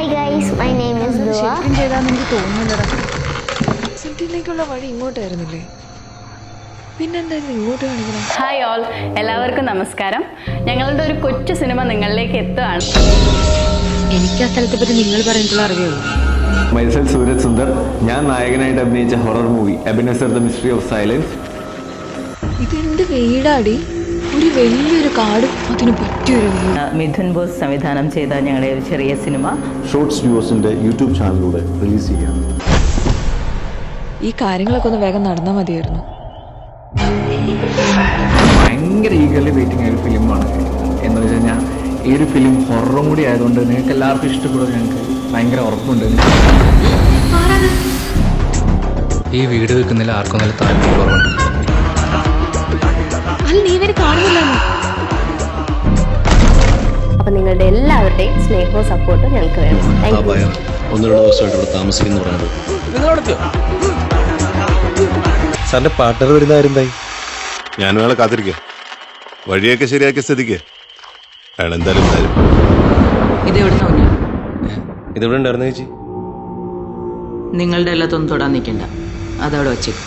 Hi guys, my name is Dua. ശരിക്കും ചെയ്താന്ന് എനിക്ക് തോന്നുന്നില്ലടാ. സെന്റിലേക്കുള്ള വഴി ഇങ്ങോട്ടായിരുന്നില്ലേ? പിന്നെന്തായിരുന്നു ഇങ്ങോട്ട് കാണിക്കണം? ഹായ് ഓൾ, എല്ലാവർക്കും നമസ്കാരം. ഞങ്ങളുടെ ഒരു കൊച്ചു സിനിമ നിങ്ങളിലേക്ക് എത്തുകയാണ്. എനിക്ക് ആ സ്ഥലത്തെ പറ്റി നിങ്ങൾ പറഞ്ഞിട്ടുള്ള അറിവേ ഉള്ളൂ. മൈസെൽഫ് സൂരജ് സുന്ദർ. ഞാൻ നായകനായിട്ട് അഭിനയിച്ച horror movie Ebenezer the mystery of silence. ഇതെന്ത് വീടാടി, ഒരു വലിയൊരു കാടും അതിന് പറ്റിയൊരു വീട്. മിഥുൻ ബോസ് സംവിധാനം ചെയ്ത ഞങ്ങളുടെ ഒരു ചെറിയ സിനിമ ഷോർട്സ് വ്യൂസിൻ്റെ യൂട്യൂബ് ചാനലിലൂടെ റിലീസ് ചെയ്യാം. ഈ കാര്യങ്ങളൊക്കെ ഒന്ന് വേഗം നടന്നാൽ മതിയായിരുന്നു. ഭയങ്കര ഈഗർലി വെയിറ്റിംഗ് ആയ ഒരു ഫിലിമാണ്. എന്ന് വെച്ച് കഴിഞ്ഞാൽ ഈ ഒരു ഫിലിം ഹൊററും കൂടി ആയതുകൊണ്ട് നിങ്ങൾക്ക് എല്ലാവർക്കും ഇഷ്ടപ്പെടും ഞങ്ങൾക്ക് ഭയങ്കര ഉറപ്പുണ്ട്. ഈ വീട് വെക്കുന്നതിൽ ആർക്കും നല്ല താല്പര്യം കുറവുണ്ട്. നീ ഇവര് കാണുന്നില്ലാണോ? അപ്പൊ നിങ്ങളുടെ എല്ലാവരുടെയും സ്നേഹവും സപ്പോർട്ടും ഞങ്ങൾക്ക് വേണം. Thank you. 1-2 ദിവസമായിട്ട് ഇവിടെ താമസിക്കുന്നു പറഞ്ഞത് സാറിന്റെ പാർട്ട്ണർ വരുന്ന ആരെന്തായി? ഞാനും അയാളെ കാത്തിരിക്കുക. വഴിയൊക്കെ ശരിയാക്കിയ സ്ഥിതിക്ക് അയാൾ എന്തായാലും തരും. ഇതെവിടെ ഉണ്ടായിരുന്നു ചേച്ചി? നിങ്ങളുടെ എല്ലാത്തൊന്നും തൊടാൻ നിൽക്കണ്ട, അതവിടെ വെച്ചേക്കും.